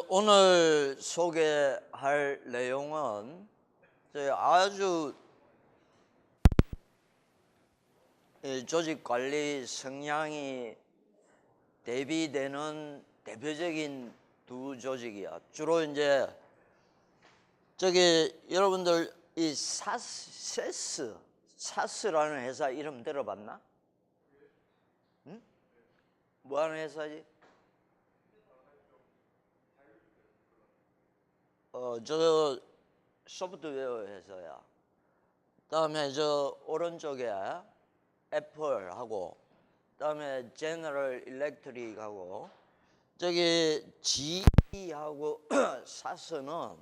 오늘 소개할 내용은 아주 조직관리 성향이 대비되는 대표적인 두 조직이야. 주로 이제 여러분들 이 사스라는 회사 이름 들어봤나? 응? 뭐 하는 회사지? 저 소프트웨어 회사야. 그다음에 저 오른쪽에 애플하고, 그다음에 제너럴 일렉트릭하고, 저기 GE하고 사스는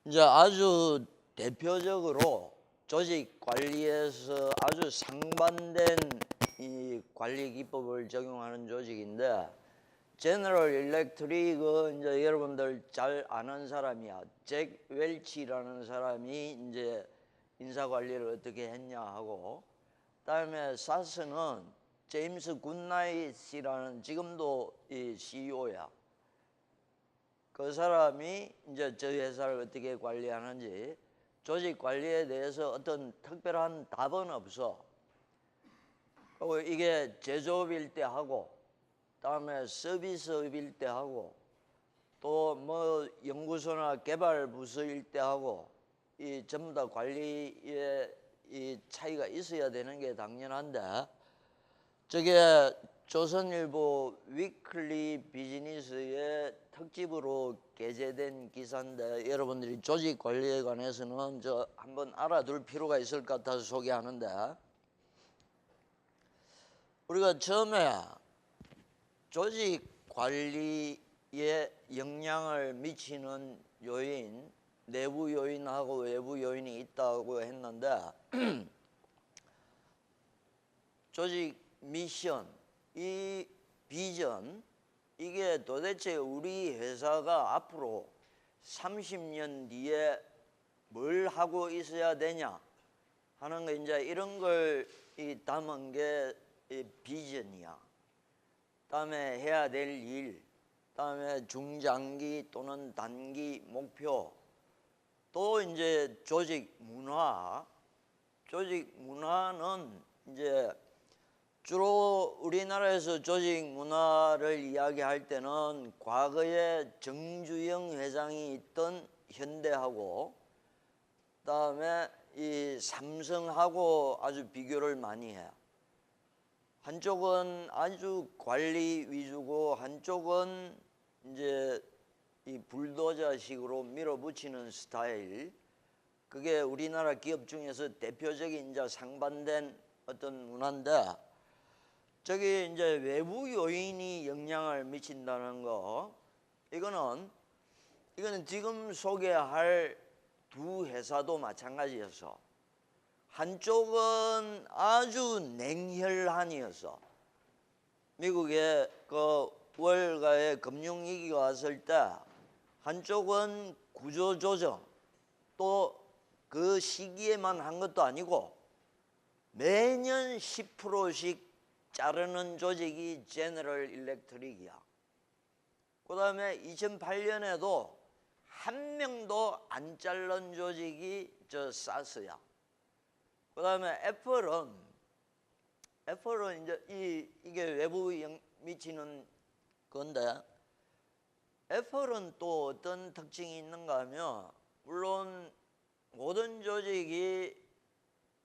이제 아주 대표적으로 조직 관리에서 아주 상반된 이 관리 기법을 적용하는 조직인데, 제너럴 일렉트릭은 이제 여러분들 잘 아는 사람이야. 잭 웰치라는 사람이 이제 인사 관리를 어떻게 했냐 하고, 그다음에 사스는 제임스 굿나잇이라는 지금도 이 CEO야. 그 사람이 이제 저 회사를 어떻게 관리하는지, 조직 관리에 대해서 어떤 특별한 답은 없어. 그리고 이게 제조업일 때 하고, 그다음에 서비스업일 때 하고, 또 뭐 연구소나 개발 부서일 때 하고, 이 전부 다 관리에 이 차이가 있어야 되는 게 당연한데, 저게 조선일보 위클리 비즈니스의 특집으로 게재된 기사인데, 여러분들이 조직 관리에 관해서는 한번 알아둘 필요가 있을 것 같아서 소개하는데, 우리가 처음에 조직 관리에 영향을 미치는 요인, 내부 요인하고 외부 요인이 있다고 했는데, 조직 미션, 이 비전, 이게 도대체 우리 회사가 앞으로 30년 뒤에 뭘 하고 있어야 되냐 하는 거, 이제 이런 걸 담은 게 비전이야. 다음에 해야 될 일, 다음에 중장기 또는 단기 목표, 또 이제 조직 문화는 이제 주로 우리나라에서 조직 문화를 이야기할 때는 과거에 정주영 회장이 있던 현대하고, 그다음에 이 삼성하고 아주 비교를 많이 해. 한쪽은 아주 관리 위주고, 한쪽은 이제 이 불도저식으로 밀어붙이는 스타일. 그게 우리나라 기업 중에서 대표적인 이제 상반된 어떤 문화인데, 저기 이제 외부 요인이 영향을 미친다는 거, 이거는 지금 소개할 두 회사도 마찬가지였어. 한쪽은 아주 냉혈한이었어. 미국에 그 월가의 금융위기가 왔을 때 한쪽은 구조조정, 또 그 시기에만 한 것도 아니고 매년 10%씩 자르는 조직이 제너럴 일렉트릭이야. 그 다음에 2008년에도 한 명도 안 자른 조직이 저 사스야. 그 다음에 애플은 이제 이게 외부 미치는 건데, 애플은 또 어떤 특징이 있는가 하면, 물론 모든 조직이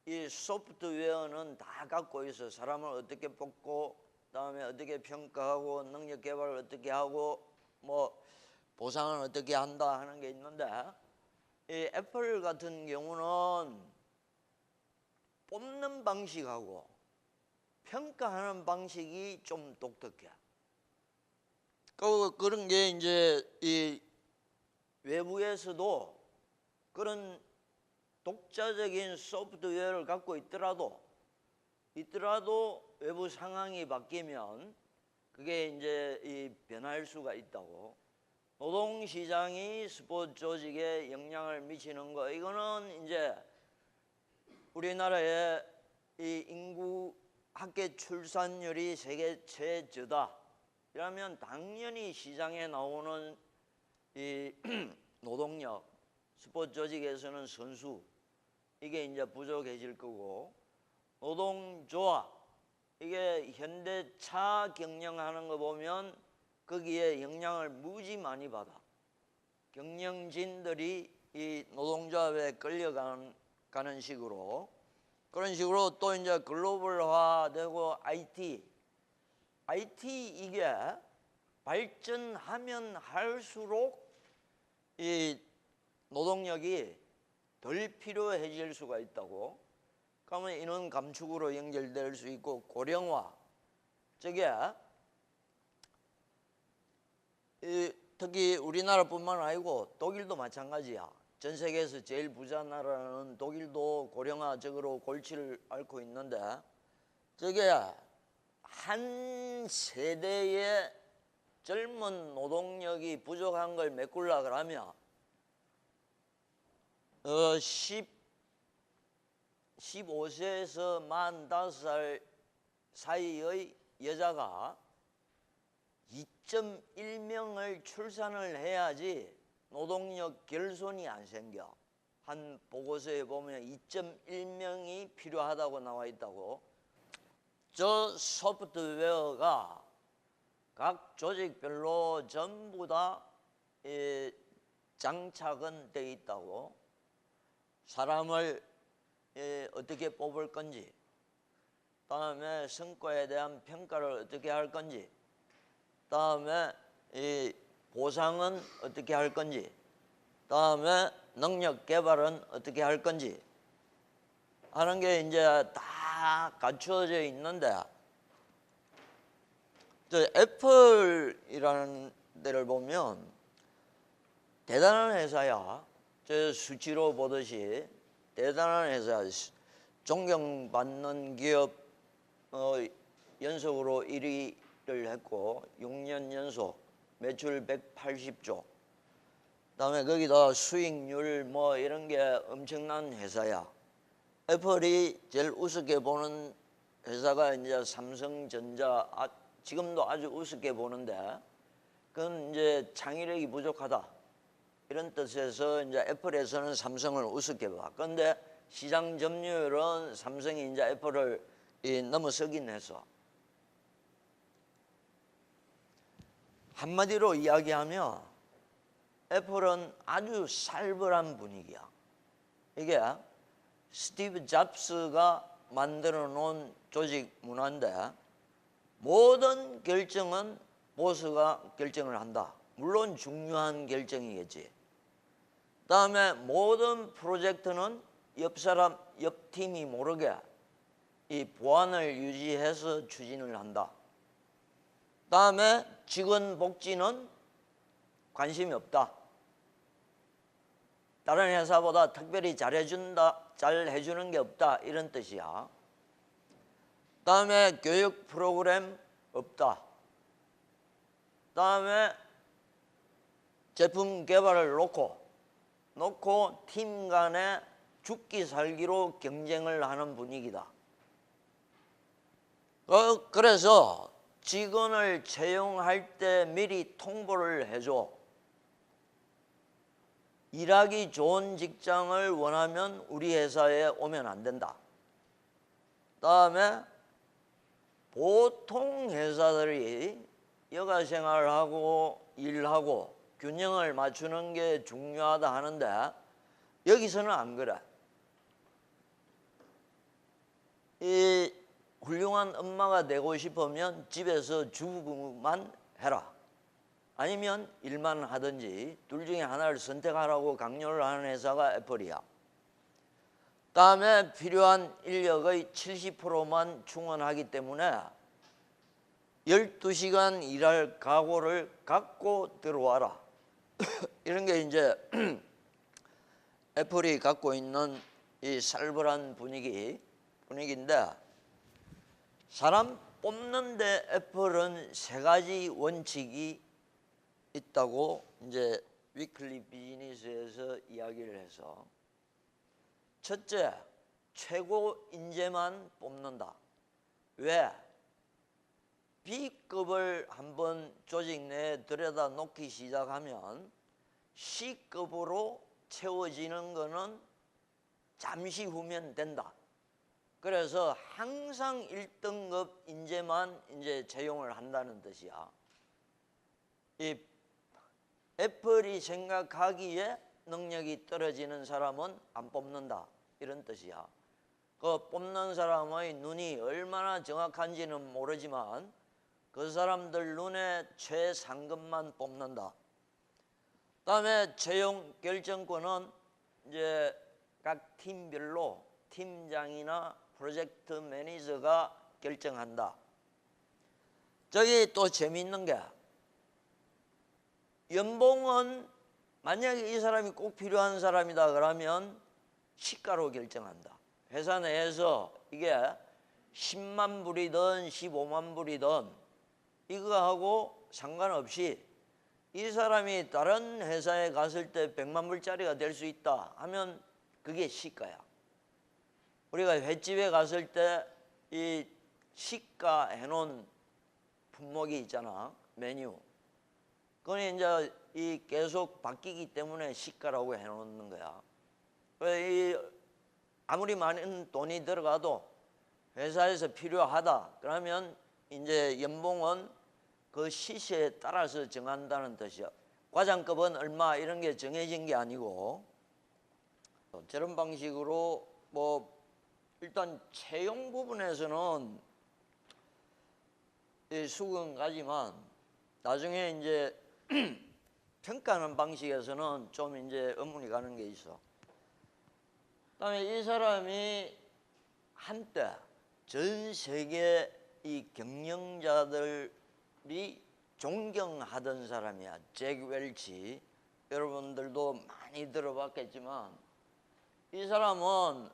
이 소프트웨어는 다 갖고 있어. 사람을 어떻게 뽑고, 그다음에 어떻게 평가하고, 능력 개발을 어떻게 하고, 뭐 보상을 어떻게 한다 하는 게 있는데, 이 애플 같은 경우는 뽑는 방식하고 평가하는 방식이 좀 독특해. 그런 게 이제 이 외부에서도 그런 독자적인 소프트웨어를 갖고 있더라도 외부 상황이 바뀌면 그게 이제 이 변할 수가 있다고. 노동시장이 스포츠 조직에 영향을 미치는 거, 이거는 이제 우리나라의 이 인구 학계 출산율이 세계 최저다. 이러면 당연히 시장에 나오는 이 노동력, 스포츠 조직에서는 선수, 이게 이제 부족해질 거고, 노동조합, 이게 현대차 경영하는 거 보면 거기에 영향을 무지 많이 받아. 경영진들이 이 노동조합에 끌려가는 식으로, 그런 식으로 또 이제 글로벌화되고 IT 이게 발전하면 할수록 이 노동력이 덜 필요해질 수가 있다고. 그러면 인원 감축으로 연결될 수 있고, 고령화, 저게 특히 우리나라뿐만 아니고 독일도 마찬가지야. 전 세계에서 제일 부자 나라는 독일도 고령화적으로 골치를 앓고 있는데, 저게 한 세대의 젊은 노동력이 부족한 걸 메꾸려고 하면 15세에서 45살 사이의 여자가 2.1명을 출산을 해야지 노동력 결손이 안 생겨. 한 보고서에 보면 2.1명이 필요하다고 나와 있다고. 저 소프트웨어가 각 조직별로 전부 다 장착은 돼 있다고. 사람을 어떻게 뽑을 건지, 다음에 성과에 대한 평가를 어떻게 할 건지, 다음에 이 보상은 어떻게 할 건지, 다음에 능력 개발은 어떻게 할 건지 하는 게 이제 다 갖추어져 있는데, 저 애플이라는 데를 보면 대단한 회사야. 저 수치로 보듯이 대단한 회사, 존경받는 기업 연속으로 1위를 했고 6년 연속 매출 180조, 그다음에 거기다 수익률 뭐 이런 게 엄청난 회사야. 애플이 제일 우습게 보는 회사가 이제 삼성전자, 지금도 아주 우습게 보는데, 그건 이제 창의력이 부족하다 이런 뜻에서 이제 애플에서는 삼성을 우습게 봐. 그런데 시장 점유율은 삼성이 이제 애플을 넘어서긴 했어. 한마디로 이야기하면 애플은 아주 살벌한 분위기야. 이게 스티브 잡스가 만들어 놓은 조직 문화인데, 모든 결정은 보스가 결정을 한다. 물론 중요한 결정이겠지. 그다음에 모든 프로젝트는 옆 사람, 옆 팀이 모르게 이 보안을 유지해서 추진을 한다. 그다음에 직원 복지는 관심이 없다. 다른 회사보다 특별히 잘 해주는 게 없다, 이런 뜻이야. 그다음에 교육 프로그램 없다. 그다음에 제품 개발을 놓고 팀 간에 죽기 살기로 경쟁을 하는 분위기다. 그래서 직원을 채용할 때 미리 통보를 해줘. 일하기 좋은 직장을 원하면 우리 회사에 오면 안 된다. 그다음에 보통 회사들이 여가 생활하고 일하고 균형을 맞추는 게 중요하다 하는데, 여기서는 안 그래. 이 훌륭한 엄마가 되고 싶으면 집에서 주부만 해라. 아니면 일만 하든지 둘 중에 하나를 선택하라고 강요를 하는 회사가 애플이야. 다음에 필요한 인력의 70%만 충원하기 때문에 12시간 일할 각오를 갖고 들어와라. 이런 게 이제 애플이 갖고 있는 이 살벌한 분위기인데, 사람 뽑는데 애플은 3가지 원칙이 있다고 이제 위클리 비즈니스에서 이야기를 해서, 첫째, 최고 인재만 뽑는다. 왜? B급을 한번 조직 내에 들여다 놓기 시작하면 C급으로 채워지는 거는 잠시 후면 된다. 그래서 항상 1등급 인재만 이제 채용을 한다는 뜻이야. 이 애플이 생각하기에 능력이 떨어지는 사람은 안 뽑는다, 이런 뜻이야. 그 뽑는 사람의 눈이 얼마나 정확한지는 모르지만 그 사람들 눈에 최상급만 뽑는다. 그다음에 채용 결정권은 이제 각 팀별로 팀장이나 프로젝트 매니저가 결정한다. 저기 또 재미있는 게, 연봉은 만약에 이 사람이 꼭 필요한 사람이다 그러면 시가로 결정한다. 회사 내에서 이게 10만 불이든 15만 불이든 이거하고 상관없이 이 사람이 다른 회사에 갔을 때 100만 불짜리가 될 수 있다 하면 그게 시가야. 우리가 횟집에 갔을 때 이 시가 해놓은 품목이 있잖아, 메뉴. 그건 이제 이 계속 바뀌기 때문에 시가라고 해놓는 거야. 아무리 많은 돈이 들어가도 회사에서 필요하다 그러면 이제 연봉은 그 시세에 따라서 정한다는 뜻이야. 과장급은 얼마 이런 게 정해진 게 아니고, 저런 방식으로 뭐 일단 채용 부분에서는 수긍가지만 나중에 이제 평가하는 방식에서는 좀 이제 의문이 가는 게 있어. 그다음에 이 사람이 한때 전 세계 이 경영자들이 존경하던 사람이야. 잭 웰치. 여러분들도 많이 들어봤겠지만 이 사람은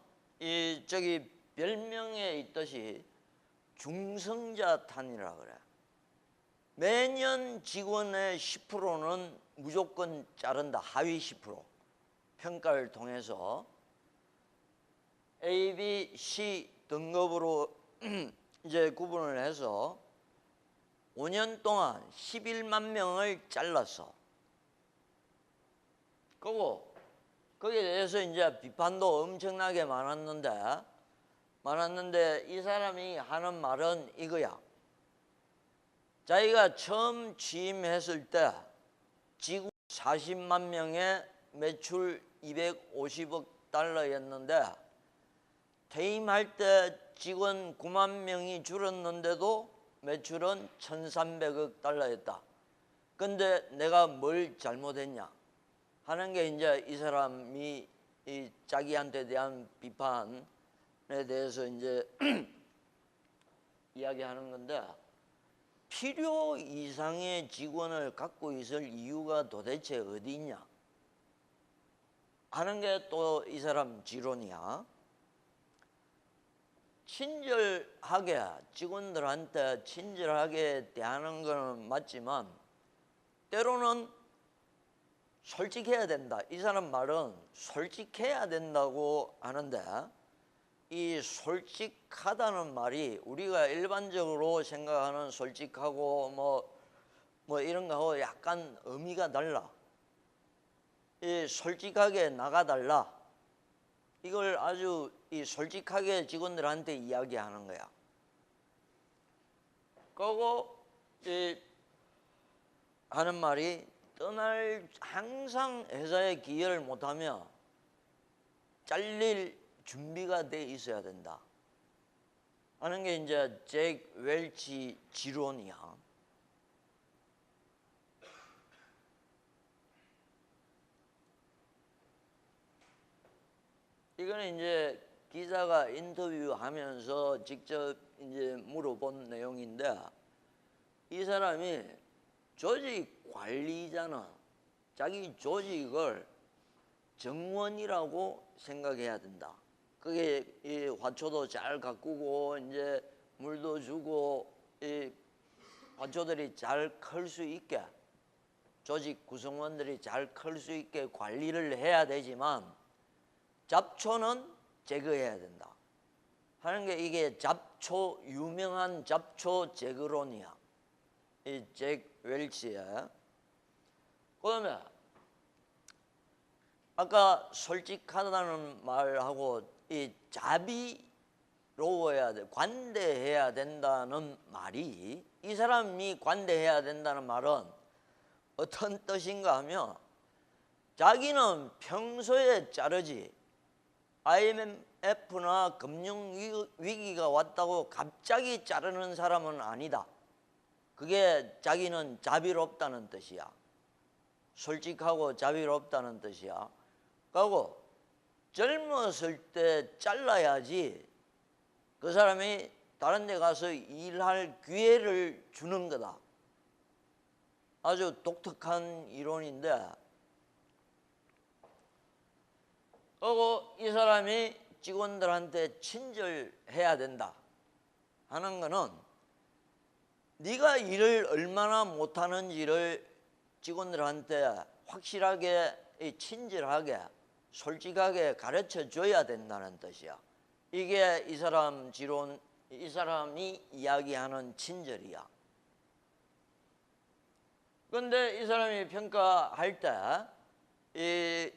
저기 별명에 있듯이 중성자탄이라 그래. 매년 직원의 10%는 무조건 자른다. 하위 10% 평가를 통해서 A, B, C 등급으로 이제 구분을 해서 5년 동안 11만 명을 잘랐어. 그리고 거기에 대해서 이제 비판도 엄청나게 많았는데 이 사람이 하는 말은 이거야. 자기가 처음 취임했을 때 지구 40만 명의 매출 250억 달러였는데 퇴임할 때 직원 9만 명이 줄었는데도 매출은 1,300억 달러였다. 근데 내가 뭘 잘못했냐 하는 게 이제 이 사람이 이 자기한테 대한 비판에 대해서 이제 이야기하는 건데, 필요 이상의 직원을 갖고 있을 이유가 도대체 어디 있냐 하는 게 또 이 사람 지론이야. 친절하게, 직원들한테 친절하게 대하는 건 맞지만 때로는 솔직해야 된다. 이 사람 말은 솔직해야 된다고 하는데, 이 솔직하다는 말이 우리가 일반적으로 생각하는 솔직하고 뭐 이런 거하고 약간 의미가 달라. 이 솔직하게 나가달라. 이걸 아주 이 솔직하게 직원들한테 이야기하는 거야. 그리고 이 하는 말이 항상 회사에 기여를 못하면 잘릴 준비가 돼 있어야 된다 하는 게 이제 잭 웰치 지론이야. 이거는 이제 기자가 인터뷰하면서 직접 이제 물어본 내용인데, 이 사람이 조직 관리자는 자기 조직을 정원이라고 생각해야 된다. 그게 이 화초도 잘 가꾸고 이제 물도 주고 이 화초들이 잘 클 수 있게, 조직 구성원들이 잘 클 수 있게 관리를 해야 되지만 잡초는 제거해야 된다 하는 게 이게 유명한 잡초 제거론이야. 이 잭 웰치에. 그다음에 아까 솔직하다는 말하고 이 자비로워야 돼, 관대해야 된다는 말이, 이 사람이 관대해야 된다는 말은 어떤 뜻인가 하면, 자기는 평소에 자르지 IMF나 금융위기가 왔다고 갑자기 자르는 사람은 아니다. 그게 자기는 자비롭다는 뜻이야. 솔직하고 자비롭다는 뜻이야. 그리고 젊었을 때 잘라야지 그 사람이 다른 데 가서 일할 기회를 주는 거다. 아주 독특한 이론인데, 그리고 이 사람이 직원들한테 친절해야 된다 하는 거는, 네가 일을 얼마나 못하는지를 직원들한테 확실하게, 친절하게, 솔직하게 가르쳐 줘야 된다는 뜻이야. 이게 이 사람 지론, 이 사람이 이야기하는 친절이야. 그런데 이 사람이 평가할 때 이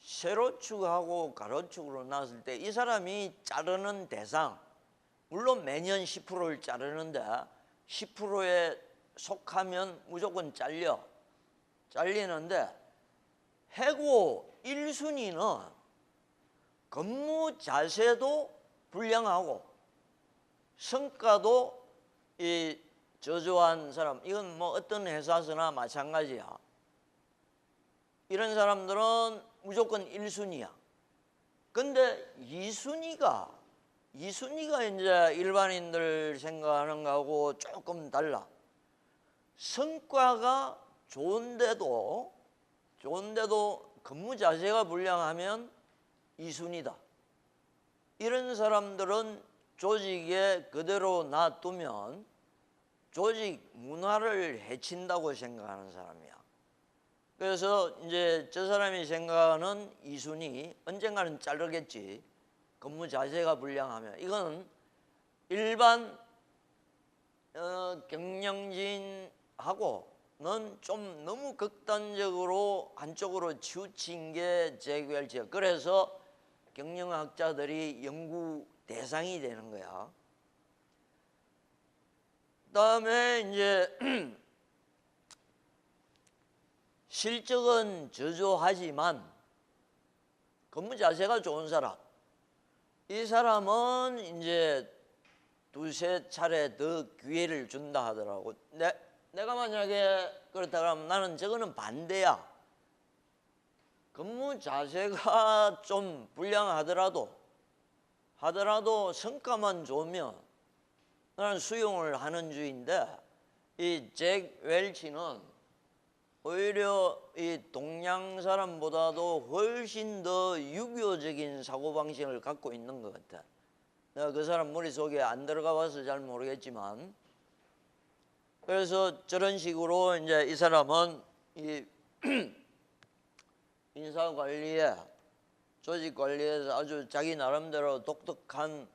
세로축하고 가로축으로 나왔을 때 이 사람이 자르는 대상, 물론 매년 10%를 자르는데 10%에 속하면 무조건 잘리는데, 해고 1순위는 근무 자세도 불량하고 성과도 이 저조한 사람, 이건 뭐 어떤 회사서나 마찬가지야. 이런 사람들은 무조건 1순위야. 근데 2순위가 이제 일반인들 생각하는 거하고 조금 달라. 성과가 좋은데도 근무 자세가 불량하면 2순위다. 이런 사람들은 조직에 그대로 놔두면 조직 문화를 해친다고 생각하는 사람이야. 그래서 이제 저 사람이 생각하는 2순위, 언젠가는 자르겠지. 근무 자세가 불량하면. 이건 일반 경영진하고는 좀 너무 극단적으로 한쪽으로 치우친 게 잭 웰치야. 그래서 경영학자들이 연구 대상이 되는 거야. 그다음에 이제 실적은 저조하지만 근무 자세가 좋은 사람, 이 사람은 이제 두세 차례 더 기회를 준다 하더라고. 내가 만약에 그렇다 그러면 나는 저거는 반대야. 근무 자세가 좀 불량하더라도 성과만 좋으면 나는 수용을 하는 주의인데, 이 잭 웰치는 오히려 이 동양 사람보다도 훨씬 더 유교적인 사고방식을 갖고 있는 것 같아. 내가 그 사람 머릿속에 안 들어가 봐서 잘 모르겠지만, 그래서 저런 식으로 이제 이 사람은 이 인사관리에, 조직관리에서 아주 자기 나름대로 독특한,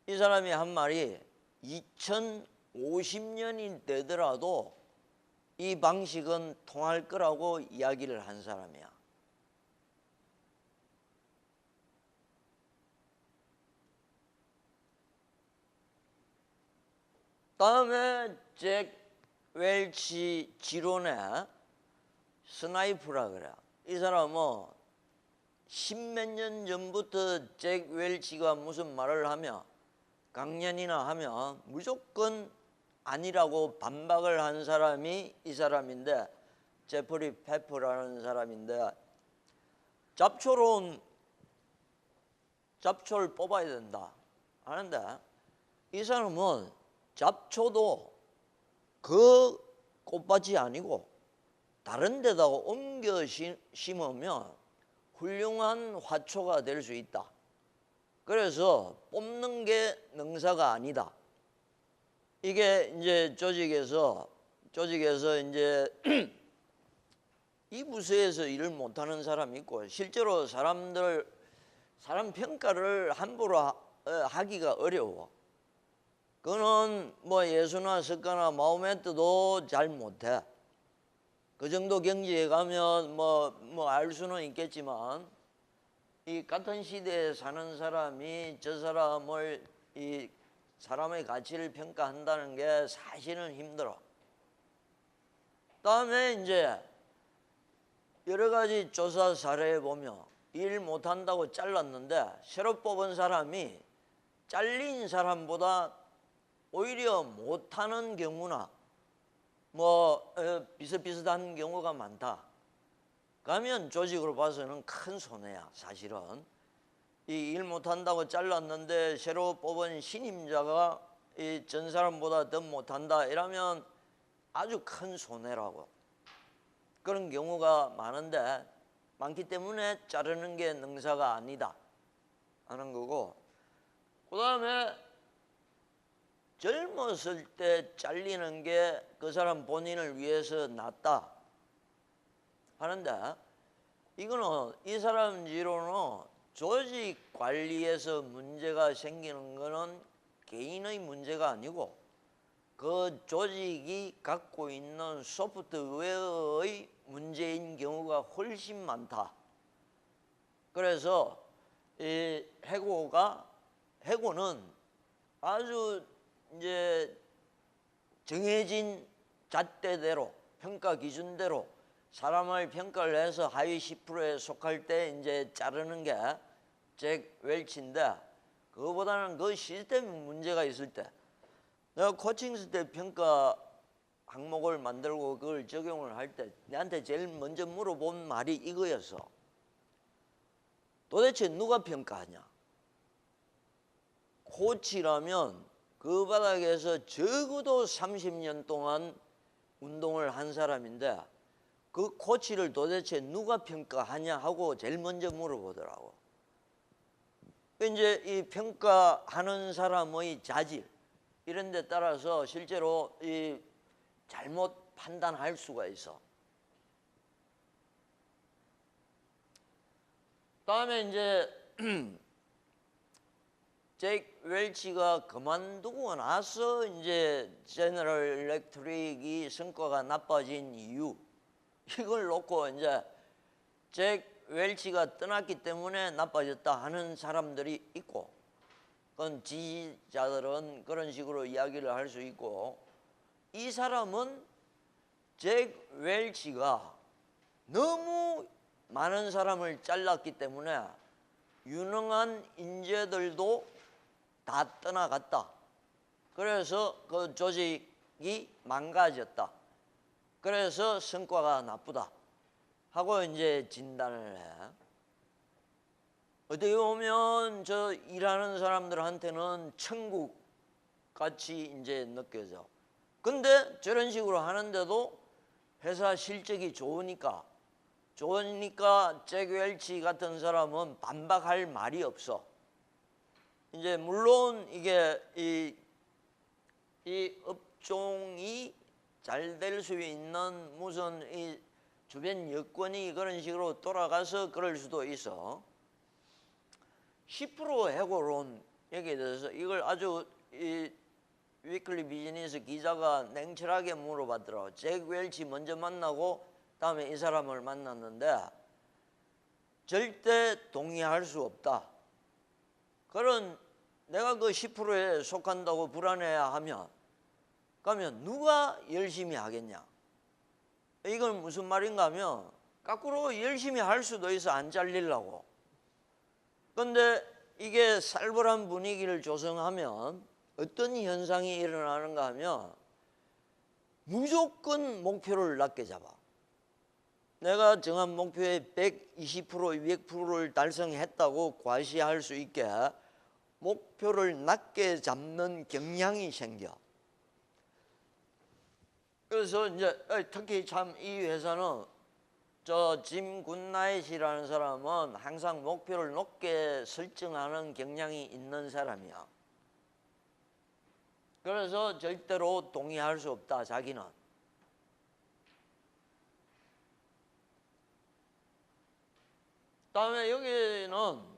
이 사람이 한 말이 2050년이 되더라도 이 방식은 통할 거라고 이야기를 한 사람이야. 다음에 잭 웰치 지론의 스나이프라 그래. 이 사람은 십몇 년 전부터 잭 웰치가 무슨 말을 하면, 강연이나 하면 무조건 아니라고 반박을 한 사람이 이 사람인데, 제프리 페퍼라는 사람인데, 잡초를 뽑아야 된다 하는데, 이 사람은 잡초도 그 꽃밭이 아니고 다른 데다가 옮겨 심으면 훌륭한 화초가 될 수 있다. 그래서 뽑는 게 능사가 아니다. 이게 이제 조직에서 이제 이 부서에서 일을 못하는 사람이 있고, 실제로 사람 평가를 함부로 하기가 어려워. 그는 뭐 예수나 석가나 마호메트도 잘 못해. 그 정도 경지에 가면 뭐 알 수는 있겠지만 이 같은 시대에 사는 사람이 저 사람을 이 사람의 가치를 평가한다는 게 사실은 힘들어. 다음에 이제 여러 가지 조사 사례에 보면 일 못한다고 잘랐는데 새로 뽑은 사람이 잘린 사람보다 오히려 못하는 경우나 비슷비슷한 경우가 많다. 그러면 조직으로 봐서는 큰 손해야. 사실은 이 일 못한다고 잘랐는데 새로 뽑은 신임자가 이 전 사람보다 더 못한다 이러면 아주 큰 손해라고. 그런 경우가 많기 때문에 자르는 게 능사가 아니다 하는 거고, 그 다음에 젊었을 때 잘리는 게 그 사람 본인을 위해서 낫다 하는데, 이거는 이 사람지로는 조직 관리에서 문제가 생기는 거는 개인의 문제가 아니고 그 조직이 갖고 있는 소프트웨어의 문제인 경우가 훨씬 많다. 그래서 이 해고는 아주 이제 정해진 잣대대로 평가 기준대로 사람을 평가를 해서 하위 10%에 속할 때 이제 자르는 게 잭 웰치인데, 그거보다는 그 시스템에 문제가 있을 때, 내가 코칭 때 평가 항목을 만들고 그걸 적용을 할 때 내한테 제일 먼저 물어본 말이 이거였어. 도대체 누가 평가하냐? 코치라면 그 바닥에서 적어도 30년 동안 운동을 한 사람인데 그 코치를 도대체 누가 평가하냐 하고 제일 먼저 물어보더라고. 이제 이 평가하는 사람의 자질 이런 데 따라서 실제로 이 잘못 판단할 수가 있어. 다음에 이제 잭 웰치가 그만두고 나서 이제 제너럴 일렉트릭이 성과가 나빠진 이유, 이걸 놓고 이제 잭 웰치가 떠났기 때문에 나빠졌다 하는 사람들이 있고, 그건 지지자들은 그런 식으로 이야기를 할 수 있고, 이 사람은 잭 웰치가 너무 많은 사람을 잘랐기 때문에 유능한 인재들도 다 떠나갔다. 그래서 그 조직이 망가졌다. 그래서 성과가 나쁘다 하고 이제 진단을 해. 어떻게 보면 저 일하는 사람들한테는 천국 같이 이제 느껴져. 근데 저런 식으로 하는데도 회사 실적이 좋으니까 잭 웰치 같은 사람은 반박할 말이 없어. 이제 물론 이게 이 업종이 잘 될 수 있는 무슨 이 주변 여건이 그런 식으로 돌아가서 그럴 수도 있어. 10% 해고론 여기에 대해서 이걸 아주 이 위클리 비즈니스 기자가 냉철하게 물어봤더라고. 잭 웰치 먼저 만나고 다음에 이 사람을 만났는데 절대 동의할 수 없다. 그런 내가 그 10%에 속한다고 불안해하면 그러면 누가 열심히 하겠냐? 이건 무슨 말인가 하면 거꾸로 열심히 할 수도 있어, 안 잘리려고. 그런데 이게 살벌한 분위기를 조성하면 어떤 현상이 일어나는가 하면 무조건 목표를 낮게 잡아. 내가 정한 목표의 120%, 200%를 달성했다고 과시할 수 있게 목표를 낮게 잡는 경향이 생겨. 그래서 이제 특히 참 이 회사는 저 짐 굿나잇이라는 사람은 항상 목표를 높게 설정하는 경향이 있는 사람이야. 그래서 절대로 동의할 수 없다, 자기는. 다음에 여기는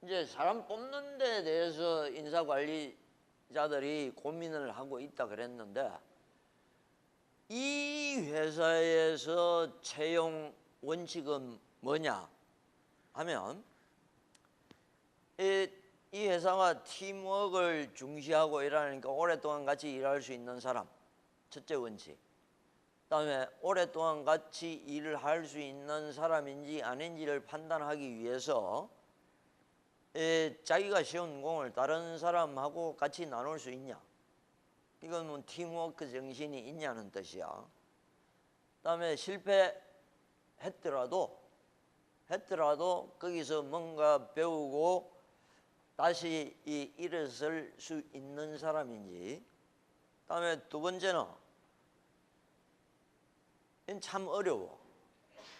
이제 사람 뽑는 데 대해서 인사관리자들이 고민을 하고 있다 그랬는데, 이 회사에서 채용 원칙은 뭐냐 하면, 이 회사가 팀워크를 중시하고 일하니까 오랫동안 같이 일할 수 있는 사람, 첫째 원칙. 그다음에 오랫동안 같이 일을 할 수 있는 사람인지 아닌지를 판단하기 위해서 자기가 세운 공을 다른 사람하고 같이 나눌 수 있냐, 이건 뭐 팀워크 정신이 있냐는 뜻이야. 그다음에 실패했더라도 거기서 뭔가 배우고 다시 일어설 수 있는 사람인지. 그다음에 두 번째는, 참 어려워.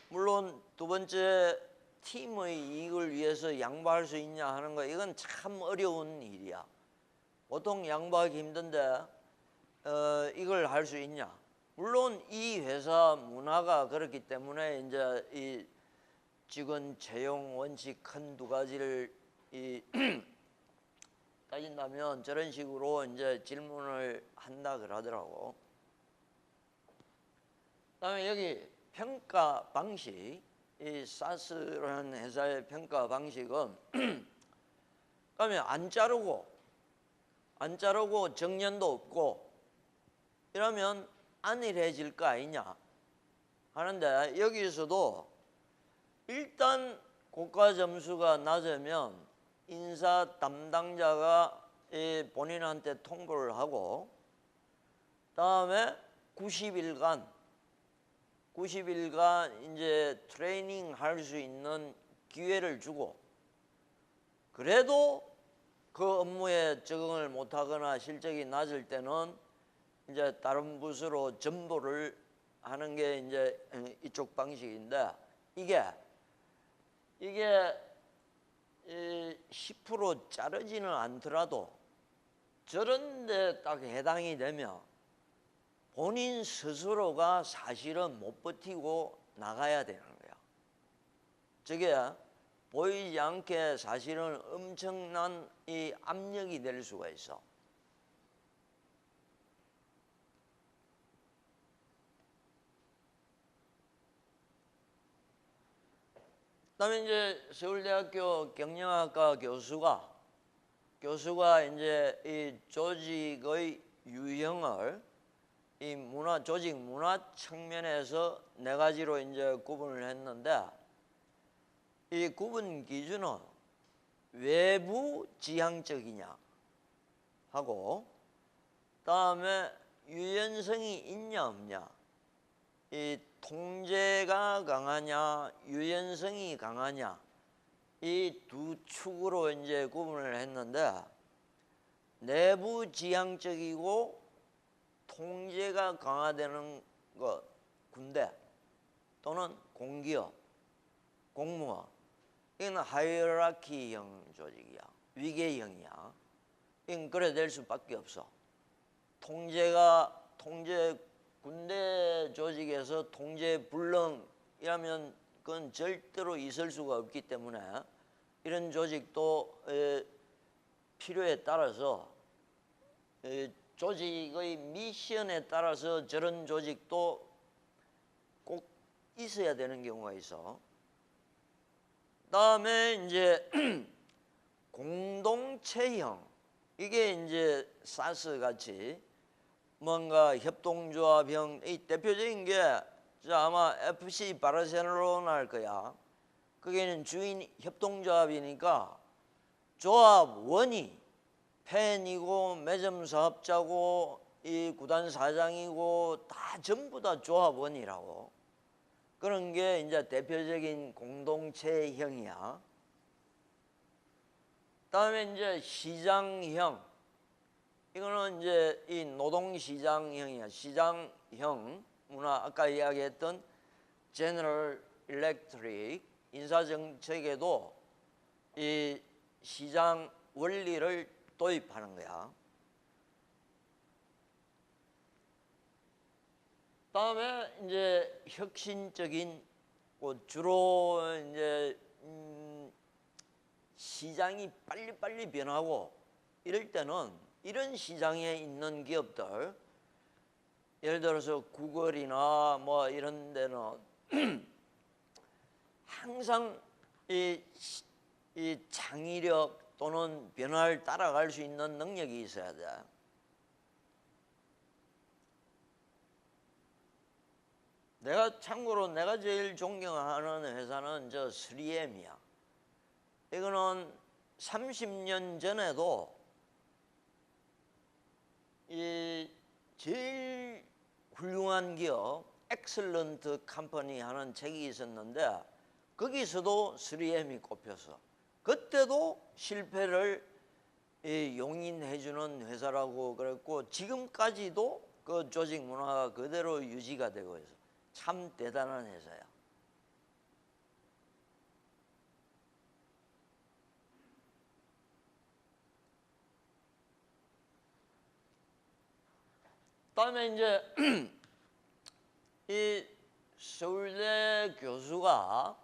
물론 두 번째, 팀의 이익을 위해서 양보할 수 있냐 하는 거, 이건 참 어려운 일이야. 보통 양보하기 힘든데 이걸 할 수 있냐. 물론 이 회사 문화가 그렇기 때문에 이제 이 직원 채용 원칙 큰 두 가지를 따진다면 저런 식으로 이제 질문을 한다 그러더라고. 그다음에 여기 평가 방식, 이 사스라는 회사의 평가 방식은 그다음에 안 자르고 정년도 없고 이러면 안일해질 거 아니냐 하는데, 여기서도 일단 고가 점수가 낮으면 인사 담당자가 본인한테 통보를 하고, 다음에 90일간 이제 트레이닝 할 수 있는 기회를 주고, 그래도 그 업무에 적응을 못하거나 실적이 낮을 때는 이제 다른 부서로 전보를 하는 게 이제 이쪽 방식인데, 이게 10% 자르지는 않더라도 저런 데 딱 해당이 되면 본인 스스로가 사실은 못 버티고 나가야 되는 거야. 저게 보이지 않게 사실은 엄청난 이 압력이 될 수가 있어. 그다음에 이제 서울대학교 경영학과 교수가 이제 이 조직의 유형을 이 조직 문화 측면에서 네 가지로 이제 구분을 했는데, 이 구분 기준은 외부 지향적이냐 하고, 다음에 유연성이 있냐 없냐, 이 통제가 강하냐 유연성이 강하냐, 이 두 축으로 이제 구분을 했는데, 내부 지향적이고 통제가 강화되는 것, 군대 또는 공기업, 공무원, 이건 하이어라키형 조직이야. 위계형이야. 이건 그래 될 수밖에 없어. 군대 조직에서 통제 불능이라면 그건 절대로 있을 수가 없기 때문에, 이런 조직도 필요에 따라서 조직의 미션에 따라서 저런 조직도 꼭 있어야 되는 경우가 있어. 그다음에 이제 공동체형, 이게 이제 사스 같이 뭔가 협동조합형, 이 대표적인 게 아마 FC 바르셀로나일 거야. 거기는 주인 협동조합이니까 조합원이 팬이고 매점 사업자고 이 구단 사장이고 다 전부 다 조합원이라고. 그런 게 이제 대표적인 공동체형이야. 그다음에 이제 시장형, 이거는 이제 이 노동시장형이야. 시장형 문화, 아까 이야기했던 제너럴 일렉트릭 인사정책에도 이 시장 원리를 도입하는 거야. 다음에 이제 혁신적인, 주로 이제 시장이 빨리빨리 변하고 이럴 때는 이런 시장에 있는 기업들, 예를 들어서 구글이나 뭐 이런 데는 항상 이 창의력 또는 변화를 따라갈 수 있는 능력이 있어야 돼. 참고로 내가 제일 존경하는 회사는 저 3M이야. 이거는 30년 전에도 이 제일 훌륭한 기업, 엑셀런트 컴퍼니 하는 책이 있었는데 거기서도 3M이 꼽혔어. 그때도 실패를 용인해주는 회사라고 그랬고 지금까지도 그 조직 문화가 그대로 유지가 되고 있어. 참 대단한 회사야. 그다음에 이제 이 서울대 교수가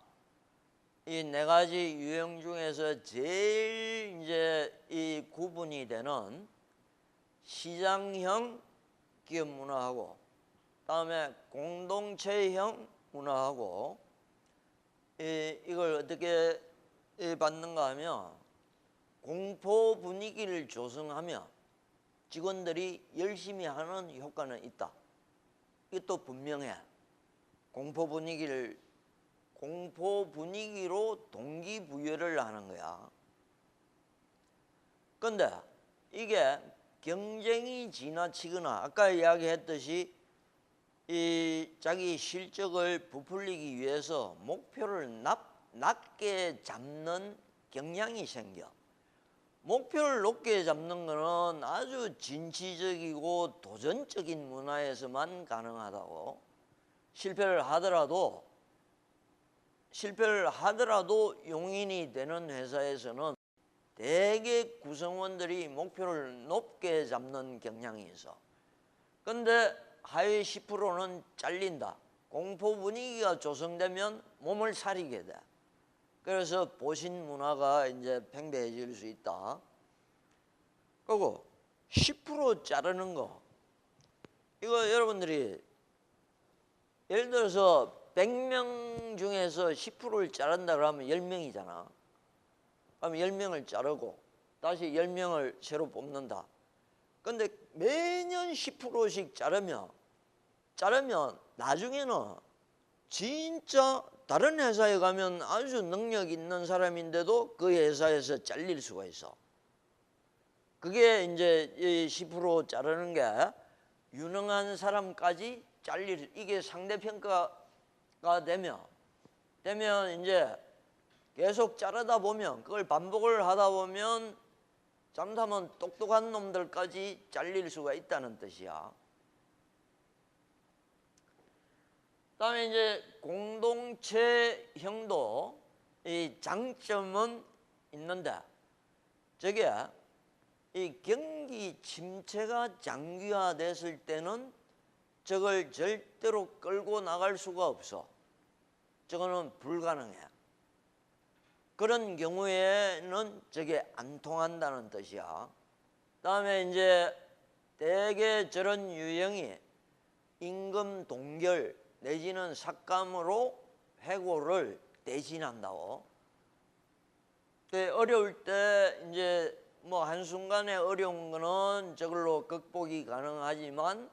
이 네 가지 유형 중에서 제일 이제 이 구분이 되는 시장형 기업 문화하고 그다음에 공동체형 문화하고 이걸 어떻게 받는가 하면 공포 분위기를 조성하며 직원들이 열심히 하는 효과는 있다. 이것도 분명해. 공포 분위기로 동기부여를 하는 거야. 그런데 이게 경쟁이 지나치거나 아까 이야기했듯이 이 자기 실적을 부풀리기 위해서 목표를 낮게 잡는 경향이 생겨. 목표를 높게 잡는 것은 아주 진취적이고 도전적인 문화에서만 가능하다고. 실패를 하더라도 용인이 되는 회사에서는 대개 구성원들이 목표를 높게 잡는 경향이 있어. 그런데 하위 10%는 잘린다. 공포 분위기가 조성되면 몸을 사리게 돼. 그래서 보신 문화가 이제 팽배해질 수 있다. 그리고 10% 자르는 거. 이거 여러분들이 예를 들어서 100명 중에서 10%를 자른다 그러면 10명이잖아. 그럼 10명을 자르고 다시 10명을 새로 뽑는다. 근데 매년 10%씩 자르면 나중에는 진짜 다른 회사에 가면 아주 능력 있는 사람인데도 그 회사에서 잘릴 수가 있어. 그게 이제 10% 자르는 게 유능한 사람까지 이게 상대평가가 되면 이제 계속 자르다 보면 그걸 반복을 하다 보면 잠깐만 똑똑한 놈들까지 잘릴 수가 있다는 뜻이야. 그다음에 이제 공동체형도 이 장점은 있는데 저게 이 경기 침체가 장기화됐을 때는 저걸 절대로 끌고 나갈 수가 없어. 저거는 불가능해. 그런 경우에는 저게 안 통한다는 뜻이야. 그다음에 이제 대개 저런 유형이 임금 동결 내지는 삭감으로 해고를 대신한다고. 어려울 때 이제 뭐 한순간에 어려운 거는 저걸로 극복이 가능하지만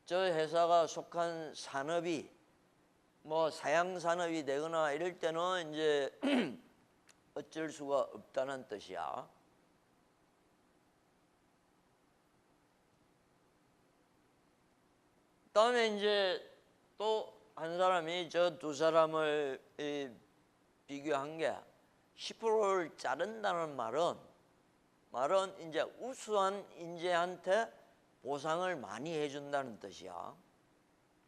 저 회사가 속한 산업이 뭐 사양 산업이 되거나 이럴 때는 이제 어쩔 수가 없다는 뜻이야. 그다음에 이제 또 한 사람이 저 두 사람을 비교한 게 10%를 자른다는 말은 이제 우수한 인재한테 보상을 많이 해준다는 뜻이야.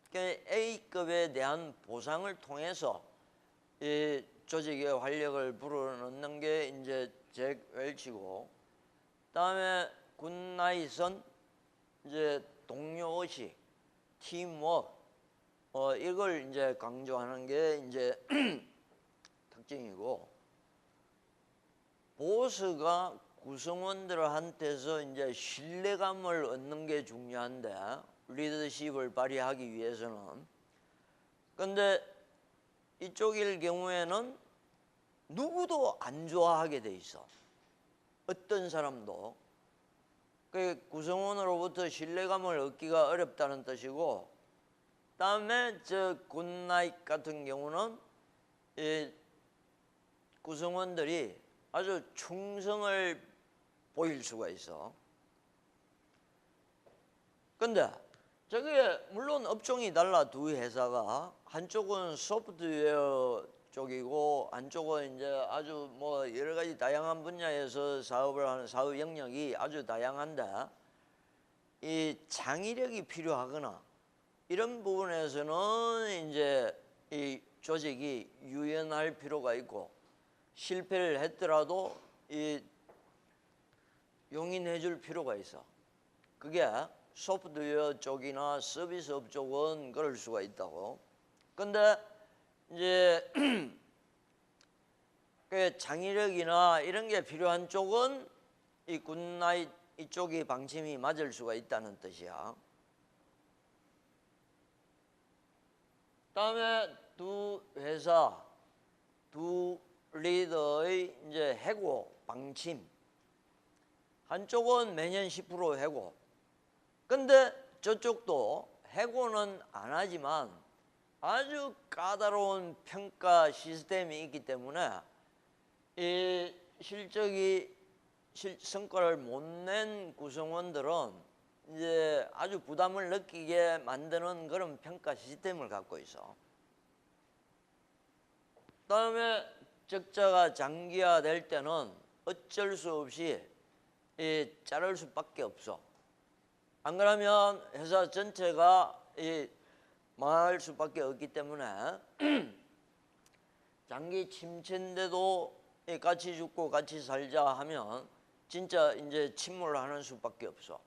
그러니까 A급에 대한 보상을 통해서 이 조직의 활력을 불어넣는 게 이제 잭 웰치고, 그다음에 굿나잇은 이제 동료의식, 팀워크, 이걸 이제 강조하는 게 이제 특징이고, 보스가 구성원들한테서 이제 신뢰감을 얻는 게 중요한데, 리더십을 발휘하기 위해서는. 근데 이쪽일 경우에는 누구도 안 좋아하게 돼 있어. 어떤 사람도. 그 구성원으로부터 신뢰감을 얻기가 어렵다는 뜻이고, 그다음에 저 굿나잇 같은 경우는 이 구성원들이 아주 충성을 보일 수가 있어. 근데 저게 물론 업종이 달라. 두 회사가 한쪽은 소프트웨어 쪽이고 한쪽은 이제 아주 뭐 여러 가지 다양한 분야에서 사업을 하는 사업 영역이 아주 다양한데, 이 창의력이 필요하거나 이런 부분에서는 이제 이 조직이 유연할 필요가 있고, 실패를 했더라도 이 용인해 줄 필요가 있어. 그게 소프트웨어 쪽이나 서비스업 쪽은 그럴 수가 있다고. 근데 이제 그 창의력이나 이런 게 필요한 쪽은 이 굿나잇 이쪽이 방침이 맞을 수가 있다는 뜻이야. 그다음에 두 회사, 두 리더의 이제 해고 방침. 한쪽은 매년 10% 해고. 근데 저쪽도 해고는 안 하지만 아주 까다로운 평가 시스템이 있기 때문에 이 성과를 못 낸 구성원들은 이제 아주 부담을 느끼게 만드는 그런 평가 시스템을 갖고 있어. 그다음에 적자가 장기화될 때는 어쩔 수 없이 자를 수밖에 없어. 안 그러면 회사 전체가 망할 수밖에 없기 때문에 장기 침체인데도 같이 죽고 같이 살자 하면 진짜 이제 침몰하는 수밖에 없어.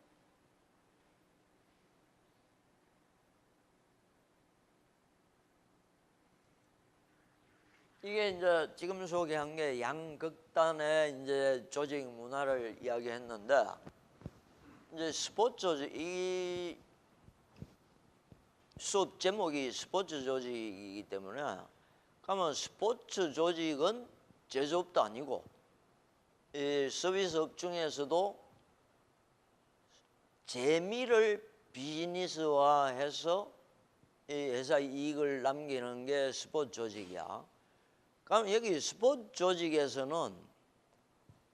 이게 이제 지금 소개한 게 양극단의 이제 조직 문화를 이야기했는데, 이제 스포츠 조직, 이 수업 제목이 스포츠 조직이기 때문에, 그러면 스포츠 조직은 제조업도 아니고 이 서비스업 중에서도 재미를 비즈니스화해서 이 회사 이익을 남기는 게 스포츠 조직이야. 그럼 여기 스포츠 조직에서는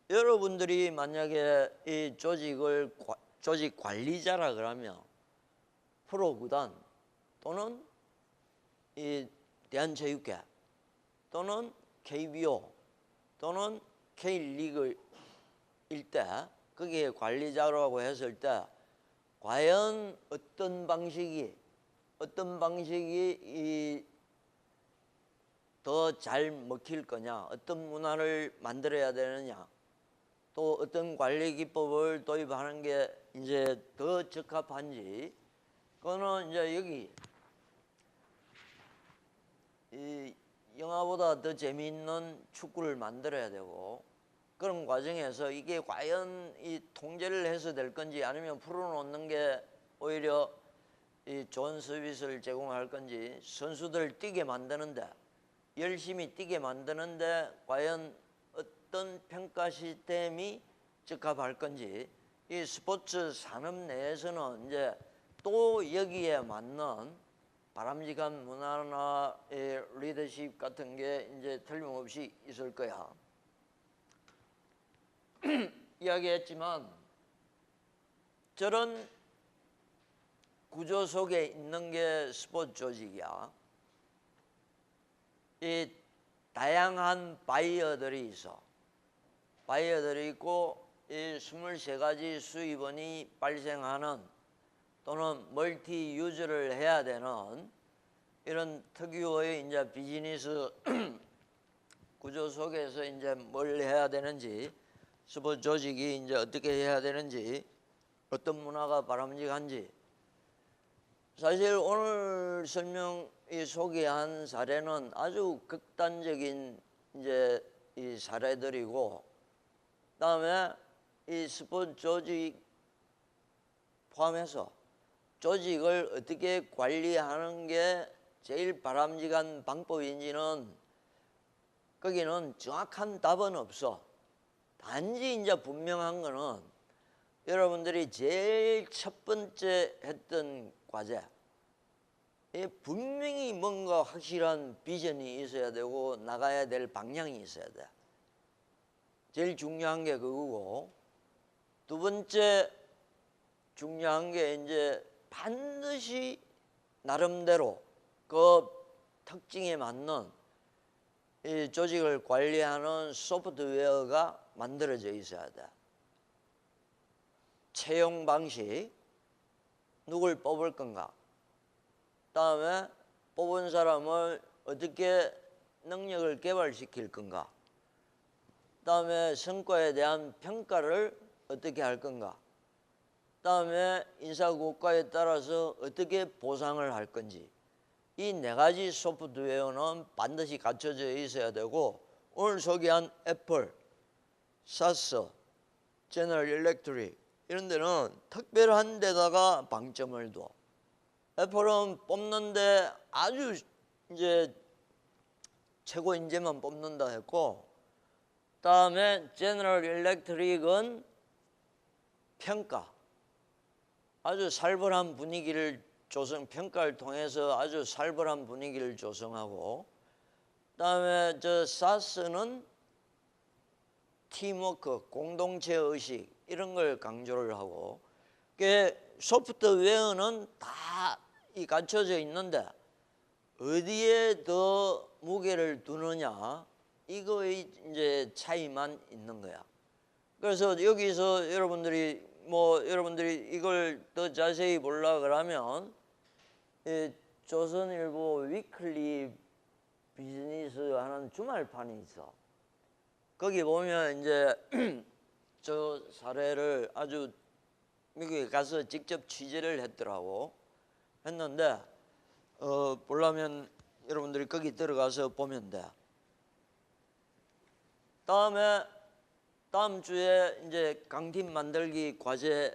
여러분들이 만약에 이 조직 관리자라 그러면 프로구단 또는 이 대한체육회 또는 KBO 또는 K리그일 때, 거기에 관리자라고 했을 때 과연 어떤 방식이 더 잘 먹힐 거냐, 어떤 문화를 만들어야 되느냐, 또 어떤 관리 기법을 도입하는 게 이제 더 적합한지, 그거는 이제 여기 이 영화보다 더 재미있는 축구를 만들어야 되고, 그런 과정에서 이게 과연 이 통제를 해서 될 건지 아니면 풀어놓는 게 오히려 이 좋은 서비스를 제공할 건지, 선수들 뛰게 만드는데, 열심히 뛰게 만드는데 과연 어떤 평가 시스템이 적합할 건지, 이 스포츠 산업 내에서는 이제 또 여기에 맞는 바람직한 문화나 리더십 같은 게 이제 틀림없이 있을 거야. 이야기했지만 저런 구조 속에 있는 게 스포츠 조직이야. 이 다양한 바이어들이 있어. 바이어들이 있고 이 23가지 수입원이 발생하는 또는 멀티 유저를 해야 되는 이런 특유의 이제 비즈니스 구조 속에서 이제 뭘 해야 되는지, 스포츠 조직이 이제 어떻게 해야 되는지, 어떤 문화가 바람직한지. 사실 오늘 소개한 사례는 아주 극단적인 이제 이 사례들이고, 그다음에 이 스포츠 조직 포함해서 조직을 어떻게 관리하는 게 제일 바람직한 방법인지는 거기는 정확한 답은 없어. 단지 이제 분명한 거는 여러분들이 제일 첫 번째 했던 과제, 분명히 뭔가 확실한 비전이 있어야 되고 나가야 될 방향이 있어야 돼. 제일 중요한 게 그거고, 두 번째 중요한 게 이제 반드시 나름대로 그 특징에 맞는 이 조직을 관리하는 소프트웨어가 만들어져 있어야 돼. 채용 방식, 누굴 뽑을 건가, 그다음에 뽑은 사람을 어떻게 능력을 개발시킬 건가, 그다음에 성과에 대한 평가를 어떻게 할 건가, 그다음에 인사고과에 따라서 어떻게 보상을 할 건지, 이 네 가지 소프트웨어는 반드시 갖춰져 있어야 되고, 오늘 소개한 애플, 사스, 제너럴 일렉트릭 이런 데는 특별한 데다가 방점을 둬. 애플은 뽑는데 아주 이제 최고 인재만 뽑는다 했고, 그다음에 제너럴 일렉트릭은 평가, 아주 살벌한 분위기를 평가를 통해서 아주 살벌한 분위기를 조성하고, 그다음에 저 사스는 팀워크, 공동체 의식 이런 걸 강조를 하고, 그 소프트웨어는 다 이 갖춰져 있는데 어디에 더 무게를 두느냐, 이거의 이제 차이만 있는 거야. 그래서 여기서 여러분들이 이걸 더 자세히 보려 그러면 조선일보 위클리 비즈니스 하는 주말판이 있어. 거기 보면 이제 저 사례를 아주 미국에 가서 직접 취재를 했는데 보려면 여러분들이 거기 들어가서 보면 돼. 다음 주에 이제 강팀 만들기 과제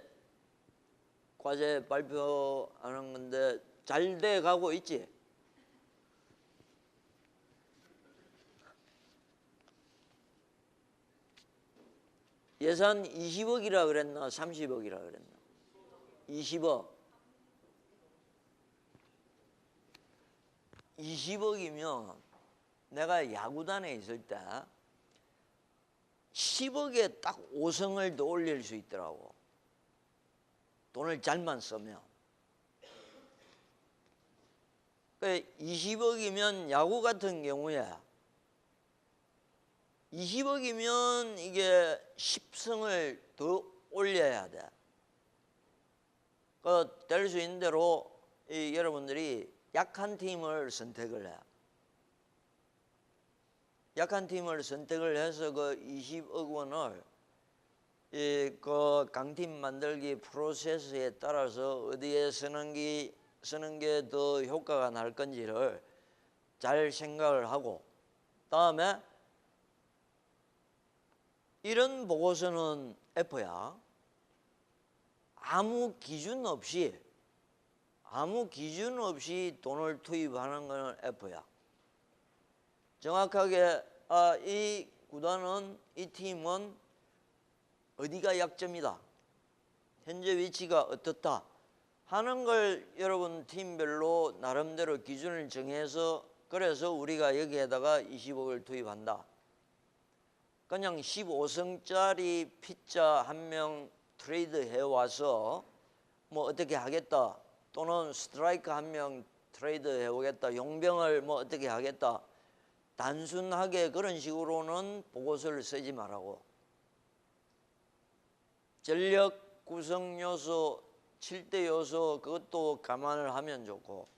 발표하는 건데 잘 돼 가고 있지? 예산 20억이라 그랬나 30억이라 그랬나? 20억. 20억이면 내가 야구단에 있을 때 10억에 딱 5성을 더 올릴 수 있더라고. 돈을 잘만 쓰면. 20억이면 야구 같은 경우에 20억이면 이게 10성을 더 올려야 돼. 될 수 있는 대로 여러분들이 약한 팀을 선택을 해. 약한 팀을 선택을 해서 그 20억 원을 그 강팀 만들기 프로세스에 따라서 어디에 쓰는 게 더 효과가 날 건지를 잘 생각을 하고, 다음에 이런 보고서는 F야. 아무 기준 없이 돈을 투입하는 것은 F야. 정확하게 이 구단은, 이 팀은 어디가 약점이다, 현재 위치가 어떻다 하는 걸 여러분 팀별로 나름대로 기준을 정해서, 그래서 우리가 여기에다가 20억을 투입한다. 그냥 15성짜리 피자 한 명 트레이드 해와서 뭐 어떻게 하겠다, 또는 스트라이크 한 명 트레이드 해오겠다, 용병을 뭐 어떻게 하겠다, 단순하게 그런 식으로는 보고서를 쓰지 말라고. 전력 구성 요소, 7대 요소 그것도 감안을 하면 좋고,